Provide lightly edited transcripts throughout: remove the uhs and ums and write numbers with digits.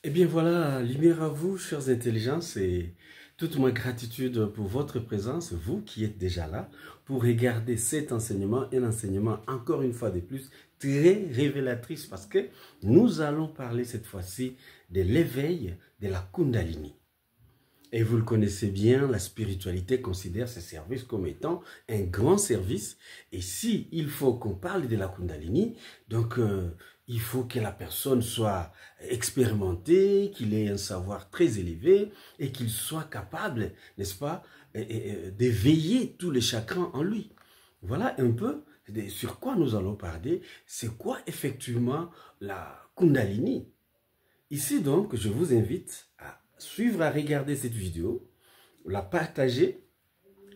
Eh bien voilà, lumière à vous, chères intelligences, et toute ma gratitude pour votre présence, vous qui êtes déjà là, pour regarder cet enseignement, un enseignement encore une fois de plus très révélatrice parce que nous allons parler cette fois-ci de l'éveil de la Kundalini. Et vous le connaissez bien, la spiritualité considère ce service comme étant un grand service. Et si il faut qu'on parle de la Kundalini, donc il faut que la personne soit expérimentée, qu'il ait un savoir très élevé et qu'il soit capable, n'est-ce pas, d'éveiller tous les chakrans en lui. Voilà un peu sur quoi nous allons parler. C'est quoi effectivement la Kundalini? Ici donc, je vous invite à suivre, à regarder cette vidéo, la partager,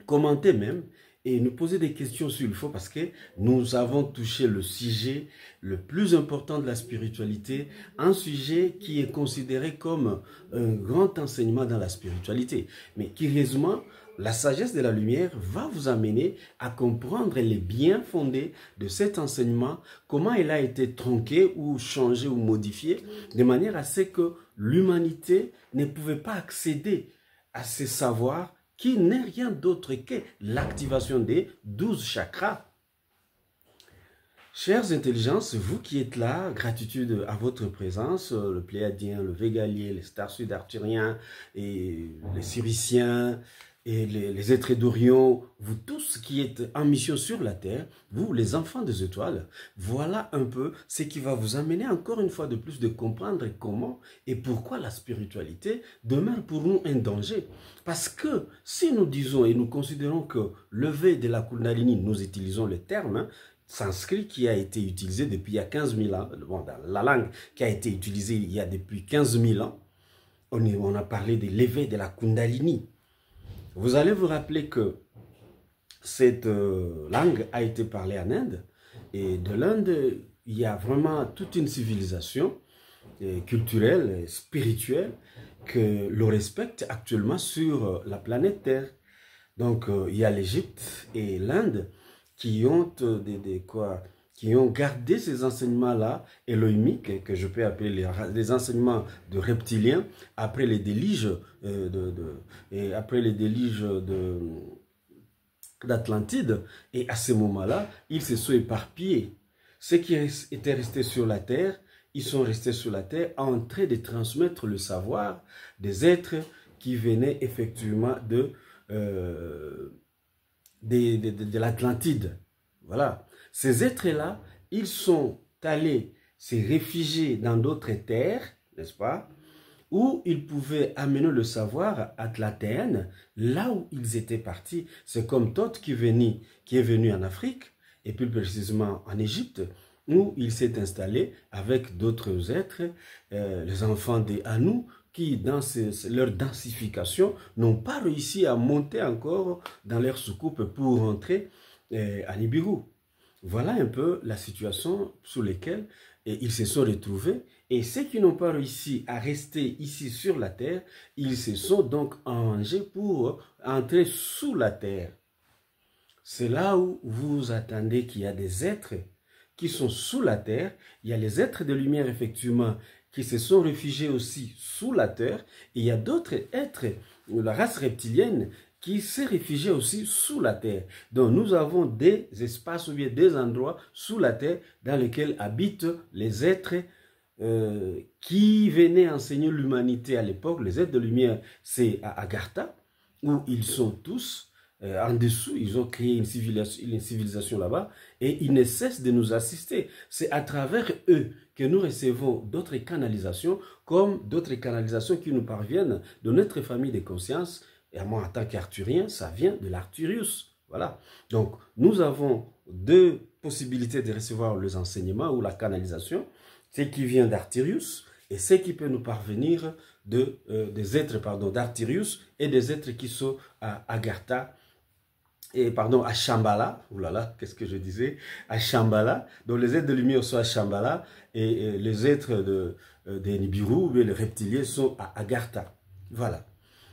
commenter même, et nous poser des questions s'il faut, parce que nous avons touché le sujet le plus important de la spiritualité, un sujet qui est considéré comme un grand enseignement dans la spiritualité. Mais curieusement, la sagesse de la lumière va vous amener à comprendre les biens fondés de cet enseignement, comment il a été tronqué ou changé ou modifié, de manière à ce que l'humanité ne pouvait pas accéder à ces savoirs qui n'est rien d'autre que l'activation des 12 chakras. Chères intelligences, vous qui êtes là, gratitude à votre présence, le Pléiadien, le Végalier, les stars sud-arthuriens et les Siriciens et les êtres d'Orion, vous tous qui êtes en mission sur la Terre, vous les enfants des étoiles, voilà un peu ce qui va vous amener encore une fois de plus de comprendre comment et pourquoi la spiritualité demeure pour nous un danger. Parce que si nous disons et nous considérons que lever de la Kundalini, nous utilisons le terme, sanskrit qui a été utilisé depuis il y a 15 000 ans, bon, dans la langue qui a été utilisée il y a depuis 15 000 ans, on a parlé de l'éveil de la Kundalini. Vous allez vous rappeler que cette langue a été parlée en Inde, et de l'Inde, il y a vraiment toute une civilisation culturelle, spirituelle, que l'on respecte actuellement sur la planète Terre. Donc, il y a l'Égypte et l'Inde qui ont qui ont gardé ces enseignements-là élohimiques, que je peux appeler les enseignements de reptiliens, après les déluges d'Atlantide. Et à ce moment-là, ils se sont éparpillés. Ceux qui étaient restés sur la terre, ils sont restés sur la terre en train de transmettre le savoir des êtres qui venaient effectivement de l'Atlantide. Voilà. Ces êtres-là, ils sont allés se réfugier dans d'autres terres, n'est-ce pas, où ils pouvaient amener le savoir atlantéen, là où ils étaient partis. C'est comme Thoth qui est venu en Afrique, et plus précisément en Égypte, où il s'est installé avec d'autres êtres, les enfants des Anu, qui, dans leur densification, n'ont pas réussi à monter encore dans leur soucoupe pour rentrer à Nibiru. Voilà un peu la situation sous laquelle ils se sont retrouvés. Et ceux qui n'ont pas réussi à rester ici sur la terre, ils se sont donc arrangés pour entrer sous la terre. C'est là où vous attendez qu'il y a des êtres qui sont sous la terre. Il y a les êtres de lumière, effectivement, qui se sont réfugiés aussi sous la terre. Et il y a d'autres êtres, la race reptilienne, qui s'est réfugiée aussi sous la terre. Donc nous avons des espaces ou bien des endroits sous la terre dans lesquels habitent les êtres qui venaient enseigner l'humanité à l'époque. Les êtres de lumière, c'est à Agartha, où ils sont tous. En dessous, ils ont créé une civilisation là-bas et ils ne cessent de nous assister. C'est à travers eux que nous recevons d'autres canalisations, comme d'autres canalisations qui nous parviennent de notre famille de conscience. Et à moi, en tant qu'arthurien, ça vient de l'Arthurius. Voilà. Donc, nous avons deux possibilités de recevoir les enseignements ou la canalisation. Ce qui vient d'Arthurius et ce qui peut nous parvenir des êtres d'Arthurius et des êtres qui sont à Agartha. Et pardon, à Shambhala, oulala, qu'est-ce que je disais, à Shambhala, donc les êtres de lumière sont à Shambhala, et les êtres de Nibiru, ou les reptiliens sont à Agartha. Voilà.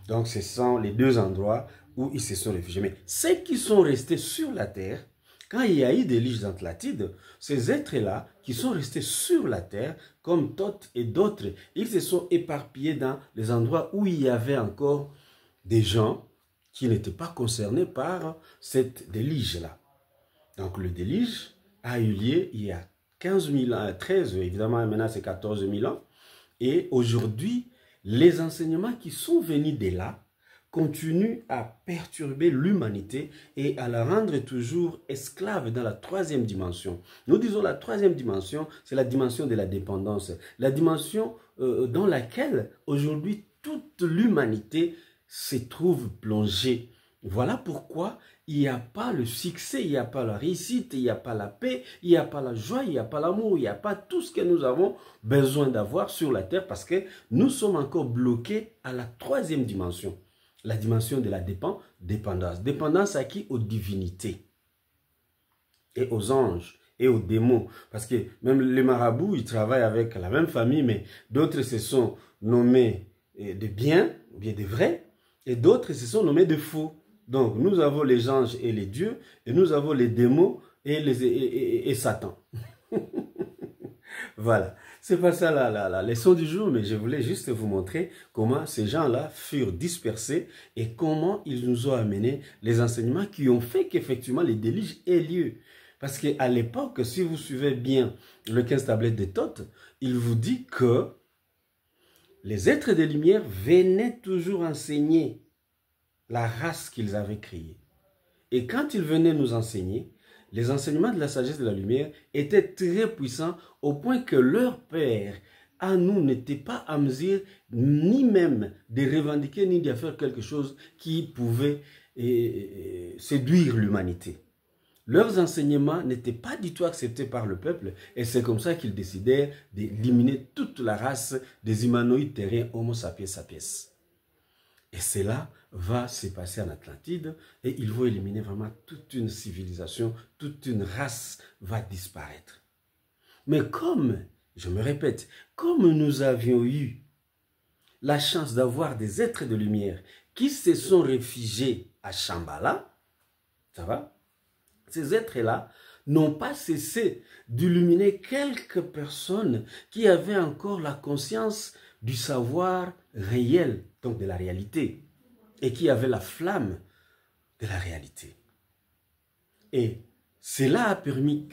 Donc ce sont les deux endroits où ils se sont réfugiés. Mais ceux qui sont restés sur la terre, quand il y a eu des déluge d'Atlantide, ces êtres-là, qui sont restés sur la terre, comme Thoth et d'autres. Ils se sont éparpillés dans les endroits où il y avait encore des gens qui n'étaient pas concernés par cette déluge-là. Donc le déluge a eu lieu il y a 15 000 ans, 13, évidemment maintenant c'est 14 000 ans. Et aujourd'hui, les enseignements qui sont venus de là continuent à perturber l'humanité et à la rendre toujours esclave dans la troisième dimension. Nous disons la troisième dimension, c'est la dimension de la dépendance. La dimension dans laquelle aujourd'hui toute l'humanité se trouve plongée. Voilà pourquoi il n'y a pas le succès, il n'y a pas la réussite, il n'y a pas la paix, il n'y a pas la joie, il n'y a pas l'amour, il n'y a pas tout ce que nous avons besoin d'avoir sur la terre parce que nous sommes encore bloqués à la troisième dimension. La dimension de la dépendance. Dépendance à qui? Aux divinités et aux anges et aux démons. Parce que même les marabouts, ils travaillent avec la même famille, mais d'autres se sont nommés de bien, ou bien de vrai, et d'autres se sont nommés de faux. Donc, nous avons les anges et les dieux, et nous avons les démons et Satan. Voilà. C'est pas ça la leçon du jour, mais je voulais juste vous montrer comment ces gens-là furent dispersés et comment ils nous ont amené les enseignements qui ont fait qu'effectivement les déluges aient lieu. Parce qu'à l'époque, si vous suivez bien le 15 tablettes de Thoth, il vous dit que les êtres de lumière venaient toujours enseigner la race qu'ils avaient créée. Et quand ils venaient nous enseigner, les enseignements de la sagesse de la lumière étaient très puissants au point que leur père, à nous, n'était pas à mesure ni même de revendiquer ni de faire quelque chose qui pouvait séduire l'humanité. Leurs enseignements n'étaient pas du tout acceptés par le peuple et c'est comme ça qu'ils décidèrent d'éliminer toute la race des humanoïdes terriens Homo sapiens sapiens. Et cela va se passer en Atlantide et ils vont éliminer vraiment toute une civilisation, toute une race va disparaître. Mais comme, je me répète, comme nous avions eu la chance d'avoir des êtres de lumière qui se sont réfugiés à Shambhala, ça va? Ces êtres-là n'ont pas cessé d'illuminer quelques personnes qui avaient encore la conscience du savoir réel, donc de la réalité, et qui avaient la flamme de la réalité. Et cela a permis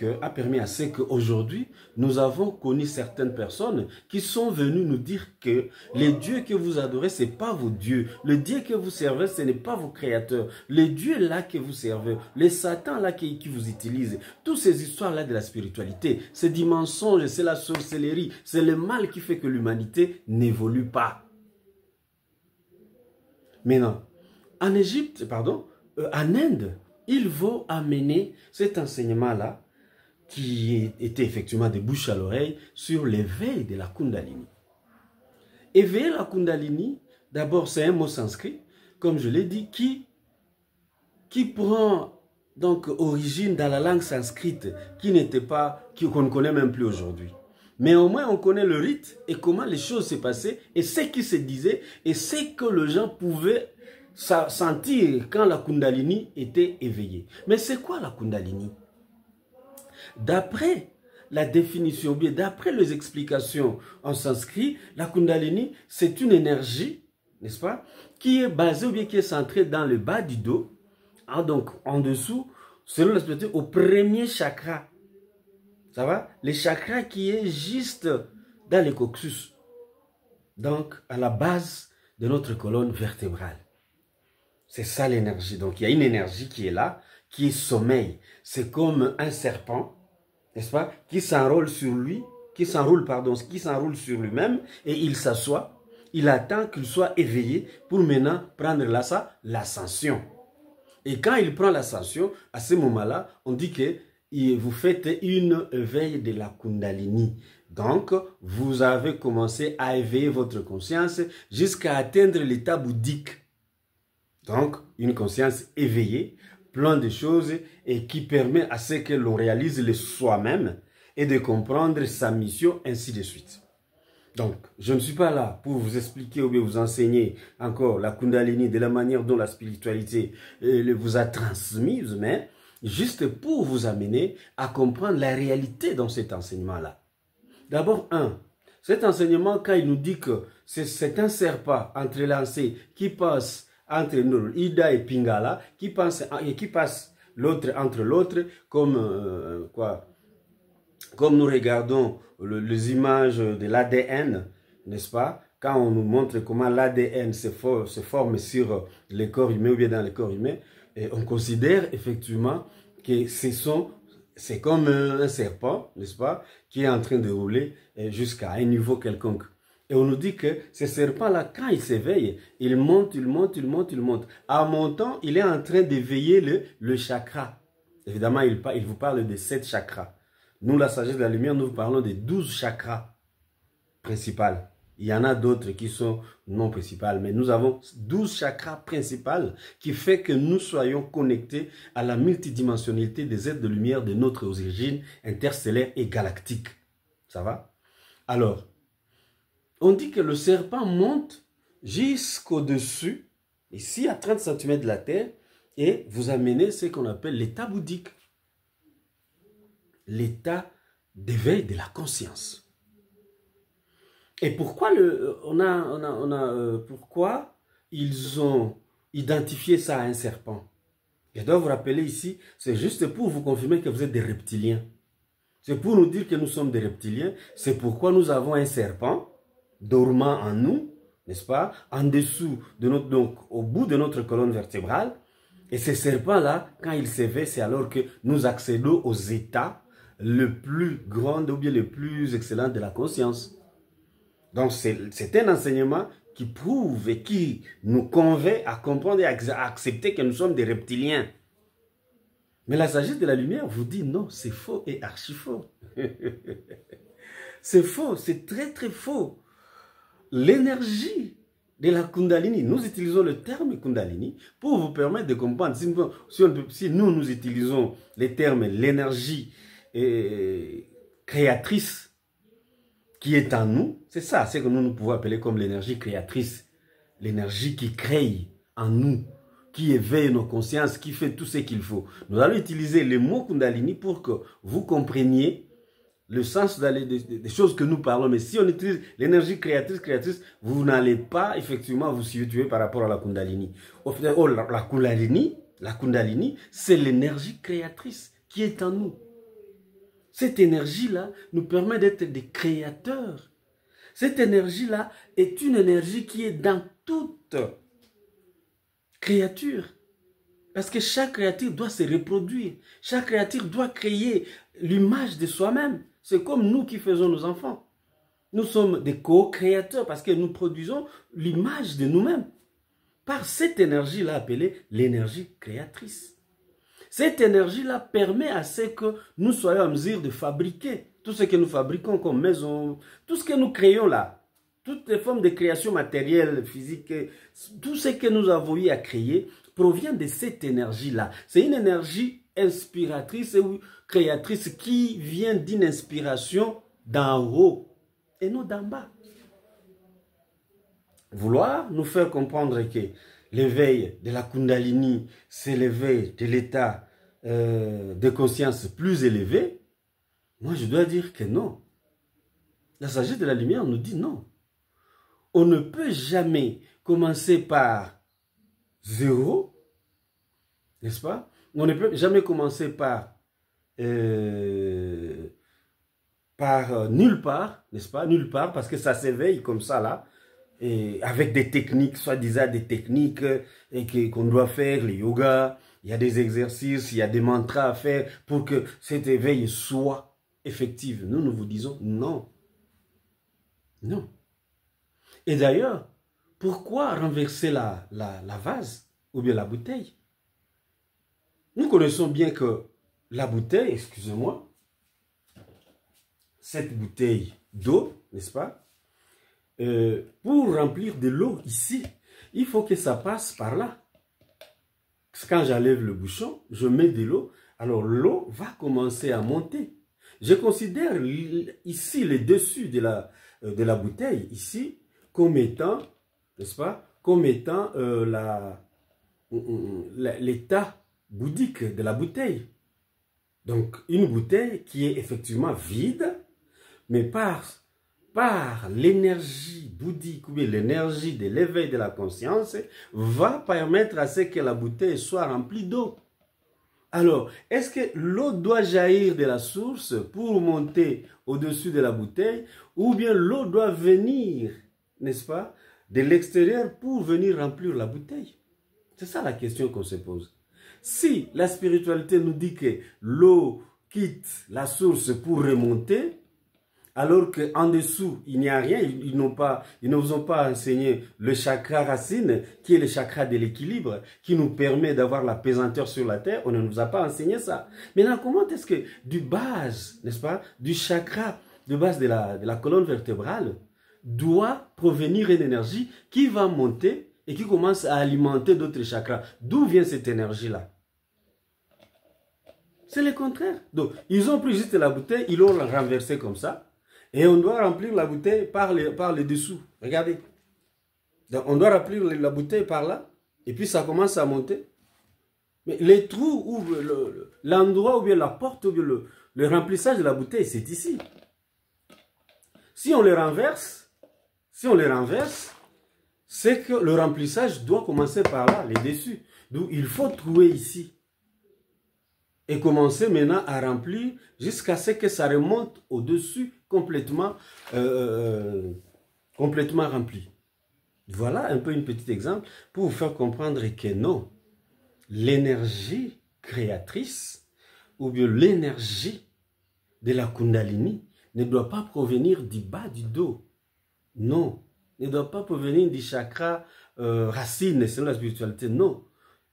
à ce qu'aujourd'hui, nous avons connu certaines personnes qui sont venues nous dire que les dieux que vous adorez, ce n'est pas vos dieux. Le Dieu que vous servez, ce n'est pas vos créateurs. Les dieux là que vous servez, les satans là qui vous utilisent, toutes ces histoires-là de la spiritualité, c'est du mensonge, c'est la sorcellerie, c'est le mal qui fait que l'humanité n'évolue pas. Maintenant, en Égypte, pardon, en Inde, il faut amener cet enseignement-là, qui était effectivement de bouche à l'oreille, sur l'éveil de la Kundalini. Éveiller la Kundalini, d'abord c'est un mot sanskrit, comme je l'ai dit, qui prend donc origine dans la langue sanskrite, qu'on ne connaît même plus aujourd'hui. Mais au moins on connaît le rite et comment les choses se passaient et ce qui se disait et ce que les gens pouvaient sentir quand la Kundalini était éveillée. Mais c'est quoi la Kundalini? D'après la définition, bien d'après les explications en sanskrit, la Kundalini, c'est une énergie, n'est-ce pas, qui est basée ou bien qui est centrée dans le bas du dos, hein, donc en dessous, selon la spiritualité, au premier chakra. Ça va? Le chakra qui est juste dans le coccyx, donc à la base de notre colonne vertébrale. C'est ça l'énergie. Donc, il y a une énergie qui est là, qui est sommeil. C'est comme un serpent, n'est-ce pas, qui s'enroule sur lui, qui s'enroule sur lui-même et il s'assoit. Il attend qu'il soit éveillé pour maintenant prendre l'ascension. Et quand il prend l'ascension, à ce moment-là, on dit que vous faites une éveil de la Kundalini. Donc, vous avez commencé à éveiller votre conscience jusqu'à atteindre l'état bouddhique. Donc, une conscience éveillée, plein de choses et qui permet à ce que l'on réalise le soi-même et de comprendre sa mission, ainsi de suite. Donc, je ne suis pas là pour vous expliquer ou bien vous enseigner encore la Kundalini de la manière dont la spiritualité vous a transmise, mais juste pour vous amener à comprendre la réalité dans cet enseignement-là. D'abord, cet enseignement, quand il nous dit que c'est un serpent entrelancé qui passe entre nous, Ida et Pingala, qui passe l'autre entre l'autre, comme comme nous regardons les images de l'ADN, n'est-ce pas? Quand on nous montre comment l'ADN se forme sur les corps humains ou bien dans les corps humains, et on considère effectivement que c'est comme un serpent, n'est-ce pas, qui est en train de rouler jusqu'à un niveau quelconque. Et on nous dit que ce serpent-là, quand il s'éveille, il monte, il monte, il monte, il monte. En montant, il est en train d'éveiller le chakra. Évidemment, il vous parle de 7 chakras. Nous, la sagesse de la lumière, nous parlons de 12 chakras principaux. Il y en a d'autres qui sont non principales, mais nous avons 12 chakras principaux qui fait que nous soyons connectés à la multidimensionnalité des êtres de lumière de notre origine interstellaire et galactique. Ça va? Alors, on dit que le serpent monte jusqu'au-dessus, ici à 30 cm de la Terre, et vous amenez ce qu'on appelle l'état bouddhique. L'état d'éveil de la conscience. Et pourquoi pourquoi ils ont identifié ça à un serpent? Je dois vous rappeler ici, c'est juste pour vous confirmer que vous êtes des reptiliens. C'est pour nous dire que nous sommes des reptiliens. C'est pourquoi nous avons un serpent dormant en nous, n'est-ce pas? En dessous de notre, donc au bout de notre colonne vertébrale. Et ce serpent-là, quand il s'éveille, c'est alors que nous accédons aux états le plus grand ou bien le plus excellent de la conscience. Donc, c'est un enseignement qui prouve et qui nous convainc à comprendre et à accepter que nous sommes des reptiliens. Mais la sagesse de la lumière vous dit non, c'est faux et archi faux. C'est faux, c'est très très faux. L'énergie de la Kundalini, nous utilisons le terme Kundalini pour vous permettre de comprendre. Si nous utilisons les termes l'énergie créatrice qui est en nous, c'est ça, c'est que nous pouvons appeler comme l'énergie créatrice, l'énergie qui crée en nous, qui éveille nos consciences, qui fait tout ce qu'il faut. Nous allons utiliser le mot Kundalini pour que vous compreniez le sens des choses que nous parlons. Mais si on utilise l'énergie créatrice, vous n'allez pas effectivement vous situer par rapport à la Kundalini. La Kundalini, c'est l'énergie créatrice qui est en nous. Cette énergie-là nous permet d'être des créateurs. Cette énergie-là est une énergie qui est dans toute créature. Parce que chaque créature doit se reproduire. Chaque créature doit créer l'image de soi-même. C'est comme nous qui faisons nos enfants. Nous sommes des co-créateurs parce que nous produisons l'image de nous-mêmes. Par cette énergie-là appelée l'énergie créatrice. Cette énergie-là permet à ce que nous soyons en mesure de fabriquer tout ce que nous fabriquons comme maison, tout ce que nous créons là, toutes les formes de création matérielle, physique, tout ce que nous avons eu à créer provient de cette énergie-là. C'est une énergie inspiratrice ou créatrice qui vient d'une inspiration d'en haut et non d'en bas. Vouloir nous faire comprendre que l'éveil de la Kundalini, c'est l'éveil de l'état de conscience plus élevé, moi je dois dire que non. La sagesse de la lumière nous dit non. On ne peut jamais commencer par zéro, n'est-ce pas? On ne peut jamais commencer par nulle part, n'est-ce pas? Nulle part, parce que ça s'éveille comme ça là, et avec des techniques, soi-disant des techniques qu'on doit faire, le yoga, il y a des exercices, il y a des mantras à faire pour que cet éveil soit effectif. Nous vous disons non. Non. Et d'ailleurs, pourquoi renverser la vase ou bien la bouteille? Nous connaissons bien que la bouteille, excusez-moi, cette bouteille d'eau, n'est-ce pas? Pour remplir de l'eau ici, il faut que ça passe par là. Quand j'enlève le bouchon, je mets de l'eau, alors l'eau va commencer à monter. Je considère ici le dessus de la bouteille, ici, comme étant, n'est-ce pas, comme étant l'état bouddhique de la bouteille. Donc, une bouteille qui est effectivement vide, mais par l'énergie bouddhique ou bien l'énergie de l'éveil de la conscience, va permettre à ce que la bouteille soit remplie d'eau. Alors, est-ce que l'eau doit jaillir de la source pour monter au-dessus de la bouteille, ou bien l'eau doit venir, n'est-ce pas, de l'extérieur pour venir remplir la bouteille? C'est ça la question qu'on se pose. Si la spiritualité nous dit que l'eau quitte la source pour remonter, alors qu'en dessous, il n'y a rien, ils ne vous ont pas enseigné le chakra racine, qui est le chakra de l'équilibre, qui nous permet d'avoir la pesanteur sur la terre. On ne nous a pas enseigné ça. Maintenant, comment est-ce que du base, n'est-ce pas, du chakra de base de la colonne vertébrale, doit provenir une énergie qui va monter et qui commence à alimenter d'autres chakras? D'où vient cette énergie-là? C'est le contraire. Donc, ils ont pris juste la bouteille, ils l'ont renversée comme ça. Et on doit remplir la bouteille par les dessous. Regardez. Donc, on doit remplir la bouteille par là. Et puis, ça commence à monter. Mais les trous ouvrent l'endroit ou bien la porte ou bien le remplissage de la bouteille, c'est ici. Si on les renverse, c'est que le remplissage doit commencer par là, les dessus. Donc, il faut trouver ici. Et commencer maintenant à remplir jusqu'à ce que ça remonte au-dessus complètement rempli. Voilà un peu un petit exemple pour vous faire comprendre que non, l'énergie créatrice ou bien l'énergie de la Kundalini ne doit pas provenir du bas du dos. Non, ne doit pas provenir du chakra racine, selon la spiritualité, non.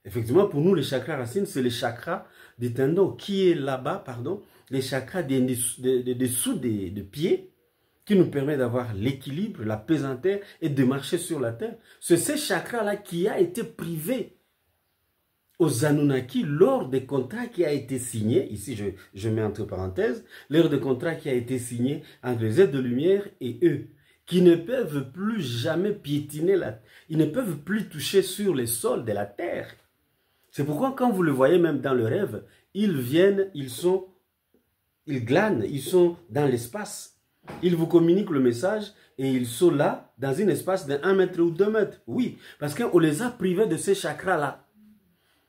Effectivement, pour nous, les chakras racines, c'est les chakras des tendons qui est là-bas, pardon, les chakras des dessous des pieds qui nous permet d'avoir l'équilibre, la pesanteur et de marcher sur la terre. C'est ces chakras-là qui a été privé aux Anunnaki lors des contrats qui a été signé, ici je mets entre parenthèses, lors des contrats qui a été signé entre les êtres de lumière et eux, qui ne peuvent plus jamais piétiner ils ne peuvent plus toucher sur les sols de la terre. C'est pourquoi quand vous le voyez même dans le rêve, ils viennent, ils glanent, ils sont dans l'espace. Ils vous communiquent le message et ils sont là dans un espace de 1 mètre ou 2 mètres. Oui, parce qu'on les a privés de ces chakras-là.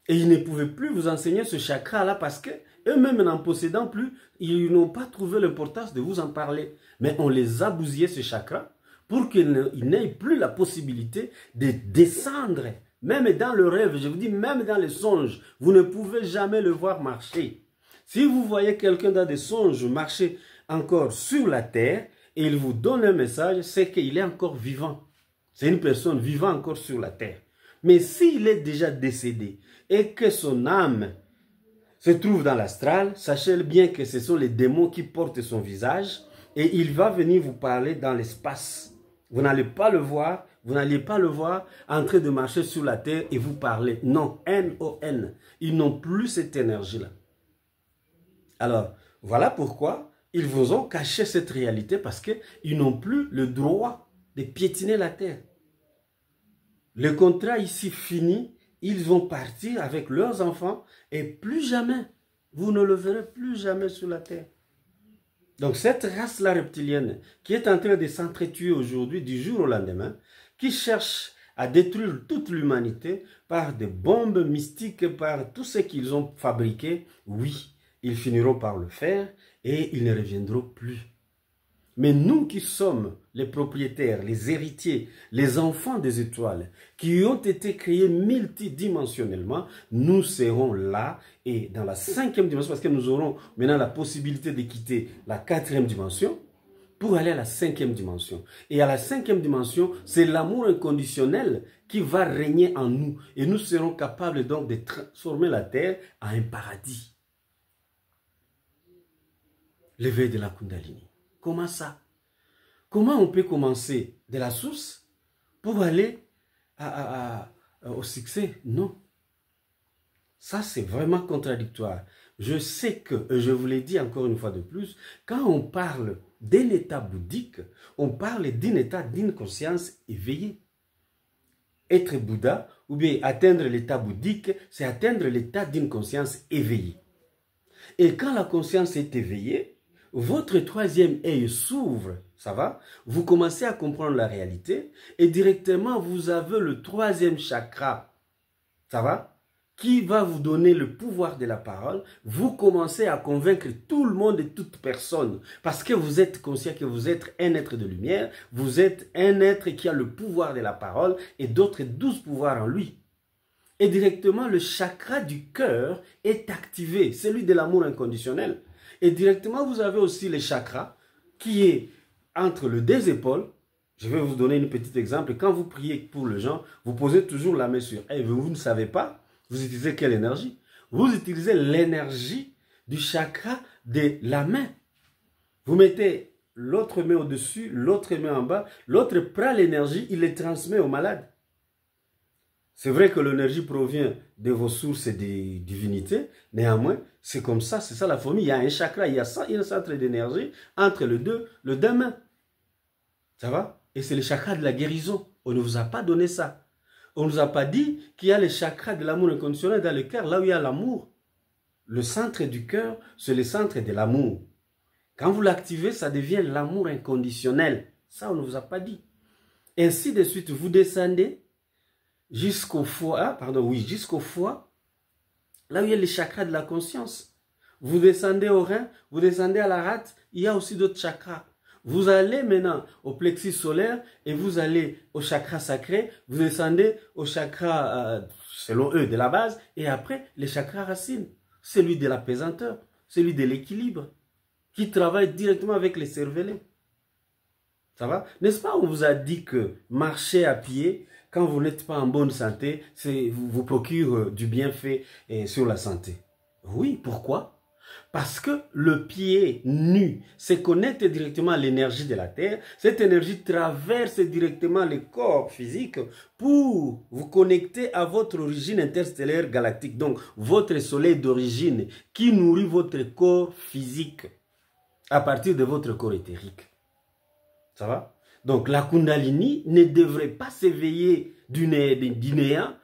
Et ils ne pouvaient plus vous enseigner ce chakra-là parce qu'eux-mêmes n'en possédant plus, ils n'ont pas trouvé l'importance de vous en parler. Mais on les a bousillés, ces chakras, pour qu'ils n'aient plus la possibilité de descendre. Même dans le rêve, je vous dis, même dans les songes, vous ne pouvez jamais le voir marcher. Si vous voyez quelqu'un dans des songes marcher encore sur la terre, et il vous donne un message, c'est qu'il est encore vivant. C'est une personne vivant encore sur la terre. Mais s'il est déjà décédé, et que son âme se trouve dans l'astral, sachez bien que ce sont les démons qui portent son visage, et il va venir vous parler dans l'espace. Vous n'allez pas le voir. Vous n'allez pas le voir en train de marcher sur la terre et vous parler. Non, N-O-N. Ils n'ont plus cette énergie-là. Alors, voilà pourquoi ils vous ont caché cette réalité parce qu'ils n'ont plus le droit de piétiner la terre. Le contrat ici fini, ils vont partir avec leurs enfants et plus jamais, vous ne le verrez plus jamais sur la terre. Donc cette race-là reptilienne qui est en train de s'entretuer aujourd'hui du jour au lendemain, qui cherche à détruire toute l'humanité par des bombes mystiques, par tout ce qu'ils ont fabriqué, oui, ils finiront par le faire et ils ne reviendront plus. Mais nous qui sommes les propriétaires, les héritiers, les enfants des étoiles, qui ont été créés multidimensionnellement, nous serons là et dans la 5e dimension, parce que nous aurons maintenant la possibilité de quitter la 4e dimension, pour aller à la 5e dimension. Et à la 5e dimension, c'est l'amour inconditionnel qui va régner en nous. Et nous serons capables donc de transformer la terre en un paradis. L'éveil de la Kundalini. Comment ça? Comment on peut commencer de la source pour aller au succès? Non. Ça, c'est vraiment contradictoire. Je sais que, je vous l'ai dit encore une fois de plus, quand on parle d'un état bouddhique, on parle d'un état d'une conscience éveillée. être Bouddha, ou bien atteindre l'état bouddhique, c'est atteindre l'état d'une conscience éveillée. Et quand la conscience est éveillée, votre troisième œil s'ouvre, ça va? Vous commencez à comprendre la réalité et directement vous avez le troisième chakra, ça va? Qui va vous donner le pouvoir de la parole. Vous commencez à convaincre tout le monde et toute personne parce que vous êtes conscient que vous êtes un être de lumière, vous êtes un être qui a le pouvoir de la parole et d'autres 12 pouvoirs en lui. Et directement, le chakra du cœur est activé, celui de l'amour inconditionnel. Et directement, vous avez aussi le chakra qui est entre les deux épaules. Je vais vous donner un petit exemple. Quand vous priez pour les gens, vous posez toujours la main sur eux. Vous ne savez pas, vous utilisez quelle énergie? Vous utilisez l'énergie du chakra de la main. Vous mettez l'autre main au-dessus, l'autre main en bas. L'autre prend l'énergie, il les transmet au malade. C'est vrai que l'énergie provient de vos sources et des divinités. Néanmoins, c'est comme ça, c'est ça la formule. Il y a un chakra, il y a un centre d'énergie entre les deux mains. Ça va? Et c'est le chakra de la guérison. On ne vous a pas donné ça. On ne nous a pas dit qu'il y a le chakra de l'amour inconditionnel dans le cœur, là où il y a l'amour. Le centre du cœur, c'est le centre de l'amour. Quand vous l'activez, ça devient l'amour inconditionnel. Ça, on ne vous a pas dit. Ainsi de suite, vous descendez jusqu'au foie, jusqu'au foie, là où il y a le chakra de la conscience. Vous descendez au rein, vous descendez à la rate, il y a aussi d'autres chakras. Vous allez maintenant au plexus solaire et vous allez au chakra sacré, vous descendez au chakra, selon eux, de la base, et après, les chakras racines, celui de la pesanteur, celui de l'équilibre, qui travaille directement avec les cervelets. Ça va? N'est-ce pas, on vous a dit que marcher à pied, quand vous n'êtes pas en bonne santé, vous procure du bienfait sur la santé. Oui, pourquoi? Parce que le pied nu se connecte directement à l'énergie de la Terre. Cette énergie traverse directement le corps physique pour vous connecter à votre origine interstellaire galactique. Donc, votre soleil d'origine qui nourrit votre corps physique à partir de votre corps éthérique. Ça va? Donc, la Kundalini ne devrait pas s'éveiller du néant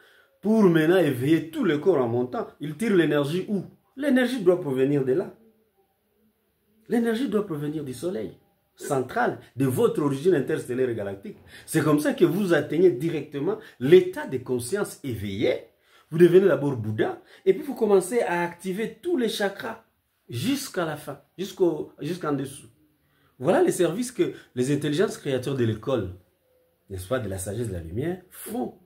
pour maintenant éveiller tout le corps en montant. Il tire l'énergie où? L'énergie doit provenir de là. L'énergie doit provenir du soleil central, de votre origine interstellaire galactique. C'est comme ça que vous atteignez directement l'état de conscience éveillé. Vous devenez d'abord Bouddha et puis vous commencez à activer tous les chakras jusqu'à la fin, jusqu'en dessous. Voilà les services que les intelligences créateurs de l'école, n'est-ce pas, de la sagesse de la lumière, font.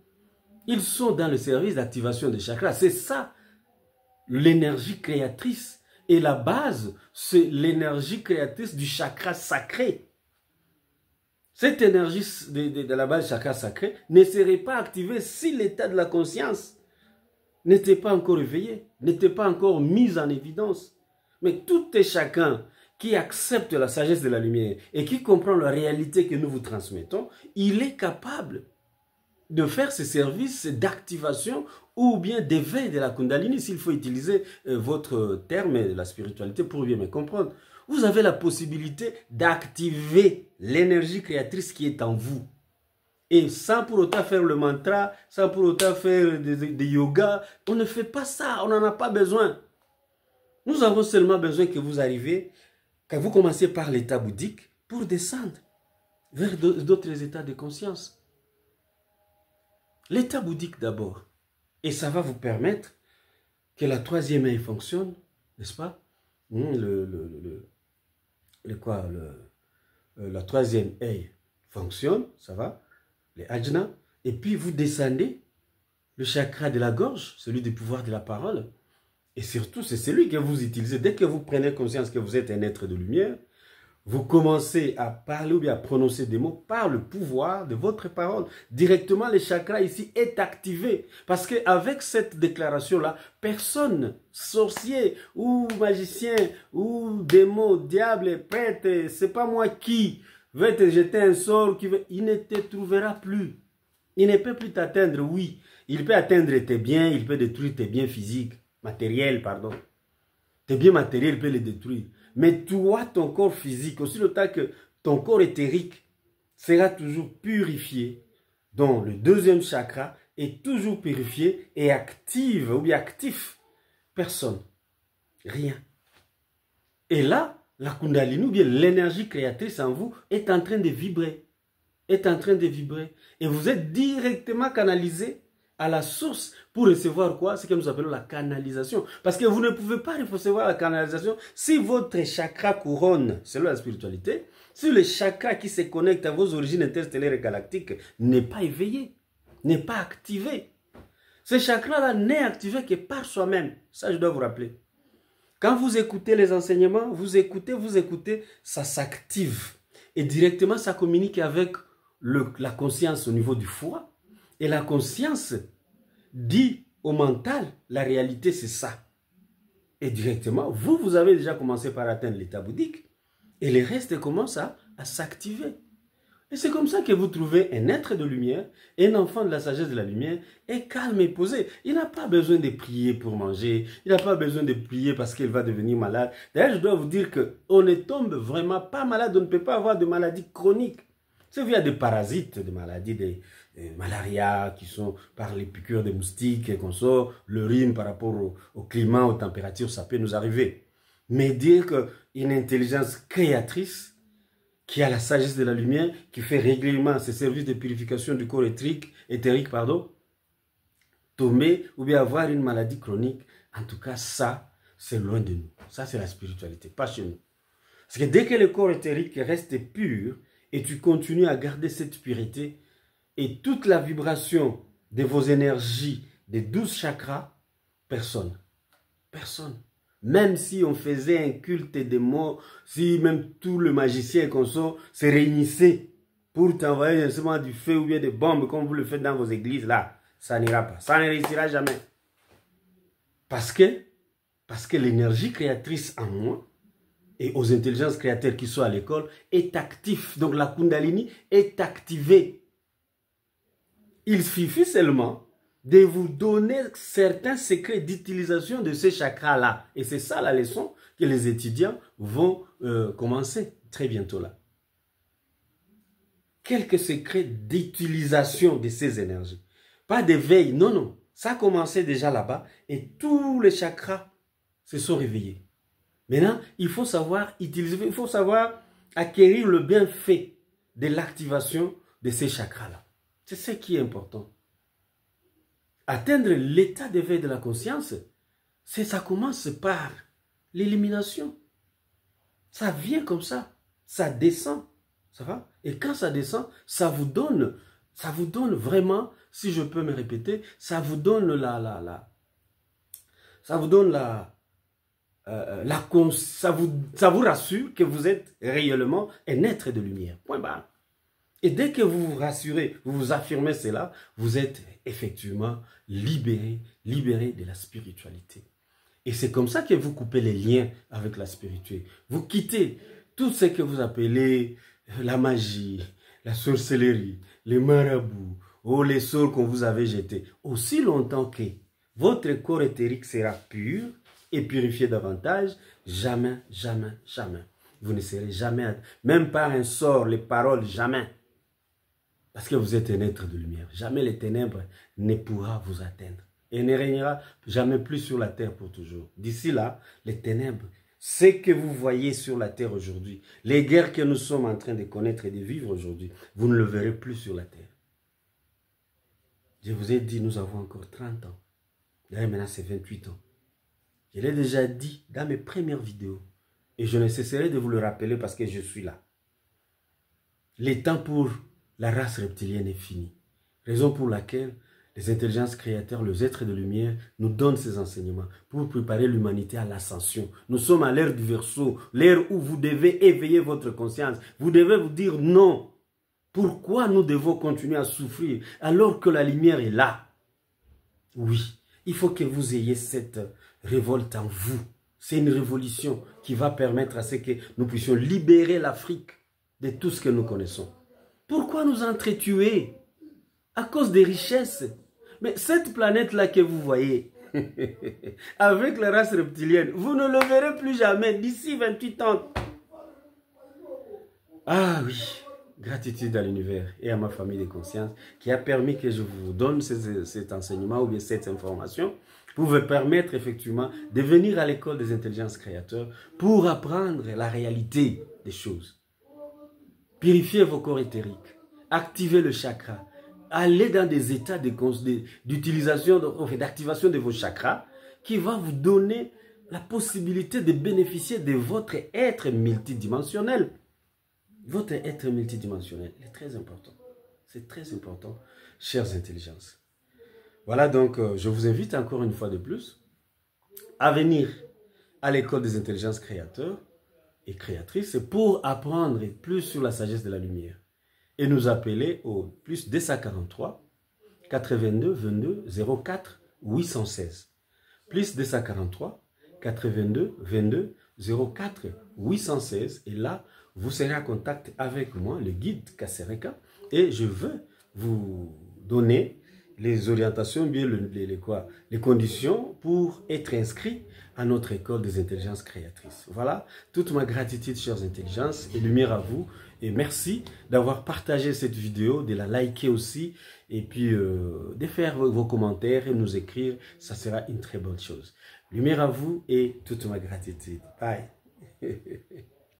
Ils sont dans le service d'activation des chakras. C'est ça, l'énergie créatrice. Et la base, c'est l'énergie créatrice du chakra sacré. Cette énergie de la base du chakra sacré ne serait pas activée si l'état de la conscience n'était pas encore éveillé, n'était pas encore mis en évidence. Mais tout et chacun qui accepte la sagesse de la lumière et qui comprend la réalité que nous vous transmettons, il est capable de faire ce service d'activation ou bien d'éveil de la Kundalini, s'il faut utiliser votre terme de la spiritualité pour bien me comprendre. Vous avez la possibilité d'activer l'énergie créatrice qui est en vous. Et sans pour autant faire le mantra, sans pour autant faire des yoga, on ne fait pas ça, on n'en a pas besoin. Nous avons seulement besoin que vous arriviez, que vous commenciez par l'état bouddhique pour descendre vers d'autres états de conscience. L'état bouddhique d'abord. Et ça va vous permettre que la troisième œil fonctionne, n'est-ce pas? La troisième œil fonctionne, ça va? Les ajna. Et puis vous descendez le chakra de la gorge, celui du pouvoir de la parole. Et surtout, c'est celui que vous utilisez. Dès que vous prenez conscience que vous êtes un être de lumière, vous commencez à parler ou bien à prononcer des mots par le pouvoir de votre parole. Directement, le chakra ici est activé. Parce qu'avec cette déclaration-là, personne, sorcier ou magicien ou démon, diable, prêtre, c'est pas moi qui veut te jeter un sort, il ne te trouvera plus. Il ne peut plus t'atteindre, oui. Il peut atteindre tes biens, il peut détruire tes biens physiques, matériels, pardon. Tes biens matériels, il peut les détruire. Mais toi, ton corps physique, aussi le temps que ton corps éthérique sera toujours purifié dont le deuxième chakra est toujours purifié et active ou bien actif, personne, rien. Et là, la Kundalini ou bien l'énergie créatrice en vous est en train de vibrer, est en train de vibrer. Et vous êtes directement canalisé à la source pour recevoir quoi? Ce que nous appelons la canalisation. Parce que vous ne pouvez pas recevoir la canalisation si votre chakra couronne, selon la spiritualité, si le chakra qui se connecte à vos origines interstellaires et galactiques n'est pas éveillé, n'est pas activé. Ce chakra-là n'est activé que par soi-même. Ça, je dois vous rappeler. Quand vous écoutez les enseignements, vous écoutez, ça s'active. Et directement, ça communique avec la conscience au niveau du foie. Et la conscience dit au mental, la réalité c'est ça. Et directement, vous avez déjà commencé par atteindre l'état bouddhique. Et le reste commence à s'activer. Et c'est comme ça que vous trouvez un être de lumière, un enfant de la sagesse de la lumière, est calme et posé. Il n'a pas besoin de prier pour manger. Il n'a pas besoin de prier parce qu'il va devenir malade. D'ailleurs, je dois vous dire qu'on ne tombe vraiment pas malade. On ne peut pas avoir de maladies chroniques. C'est via des parasites, des maladies, des malaria qui sont par les piqûres de moustiques et qu'on sort, le rhume par rapport au climat, aux températures, ça peut nous arriver. Mais dire qu'une intelligence créatrice qui a la sagesse de la lumière, qui fait régulièrement ses services de purification du corps éthérique, tomber ou bien avoir une maladie chronique, en tout cas ça, c'est loin de nous. Ça, c'est la spiritualité, pas chez nous. Parce que dès que le corps éthérique reste pur, et tu continues à garder cette pureté, et toute la vibration de vos énergies, des 12 chakras, personne. Même si on faisait un culte des morts, si même tout le magicien qu'on sort se réunissait pour t'envoyer seulement du feu ou bien des bombes comme vous le faites dans vos églises, là, ça n'ira pas. Ça ne réussira jamais. Parce que l'énergie créatrice en moi et aux intelligences créateurs qui sont à l'école est active. Donc la Kundalini est activée. Il suffit seulement de vous donner certains secrets d'utilisation de ces chakras-là. Et c'est ça la leçon que les étudiants vont commencer très bientôt là. Quelques secrets d'utilisation de ces énergies. Pas d'éveil, non, non. Ça a commencé déjà là-bas et tous les chakras se sont réveillés. Maintenant, il faut savoir utiliser, il faut savoir acquérir le bienfait de l'activation de ces chakras-là. C'est ce qui est important. Atteindre l'état d'éveil de la conscience, ça commence par l'élimination. Ça vient comme ça, ça descend, ça va? Et quand ça descend, ça vous donne vraiment, si je peux me répéter, ça vous donne ça vous rassure que vous êtes réellement un être de lumière. Point barre. Et dès que vous vous rassurez, vous vous affirmez cela, vous êtes effectivement libéré de la spiritualité. Et c'est comme ça que vous coupez les liens avec la spiritualité. Vous quittez tout ce que vous appelez la magie, la sorcellerie, les marabouts, ou les sorts qu'on vous avait jetés. Aussi longtemps que votre corps éthérique sera pur et purifié davantage, jamais, jamais, jamais. Vous ne serez jamais, même par un sort, les paroles, jamais. Parce que vous êtes un être de lumière. Jamais les ténèbres ne pourra vous atteindre. Et ne régnera jamais plus sur la terre pour toujours. D'ici là, les ténèbres, ce que vous voyez sur la terre aujourd'hui, les guerres que nous sommes en train de connaître et de vivre aujourd'hui, vous ne le verrez plus sur la terre. Je vous ai dit, nous avons encore 30 ans. D'ailleurs, maintenant, c'est 28 ans. Je l'ai déjà dit dans mes premières vidéos. Et je ne cesserai de vous le rappeler parce que je suis là. Les temps pour la race reptilienne est fini. Raison pour laquelle les intelligences créateurs, les êtres de lumière, nous donnent ces enseignements pour préparer l'humanité à l'ascension. Nous sommes à l'ère du Verseau, l'ère où vous devez éveiller votre conscience. Vous devez vous dire non. Pourquoi nous devons continuer à souffrir alors que la lumière est là? Oui, il faut que vous ayez cette révolte en vous. C'est une révolution qui va permettre à ce que nous puissions libérer l'Afrique de tout ce que nous connaissons. Pourquoi nous entretuer? À cause des richesses. Mais cette planète-là que vous voyez, avec la race reptilienne, vous ne le verrez plus jamais d'ici 28 ans. Ah oui. gratitude à l'univers et à ma famille de conscience qui a permis que je vous donne cet enseignement ou bien cette information pour vous permettre effectivement de venir à l'école des intelligences créateurs pour apprendre la réalité des choses. Purifiez vos corps éthériques, activez le chakra, allez dans des états d'utilisation, d'activation de vos chakras qui va vous donner la possibilité de bénéficier de votre être multidimensionnel. Votre être multidimensionnel est très important. C'est très important, chères intelligences. Voilà donc, je vous invite encore une fois de plus à venir à l'école des intelligences créateurs et créatrices pour apprendre plus sur la sagesse de la lumière. Et nous appeler au plus 243 82 22 04 816. Plus 243 82 22 04 816. Et là, vous serez en contact avec moi, le guide Kasereka, et je veux vous donner les orientations, bien les conditions pour être inscrit à notre école des intelligences créatrices. Voilà, toute ma gratitude, chères intelligences, et lumière à vous. Et merci d'avoir partagé cette vidéo, de la liker aussi, et puis de faire vos commentaires et nous écrire. Ça sera une très bonne chose. Lumière à vous et toute ma gratitude. Bye.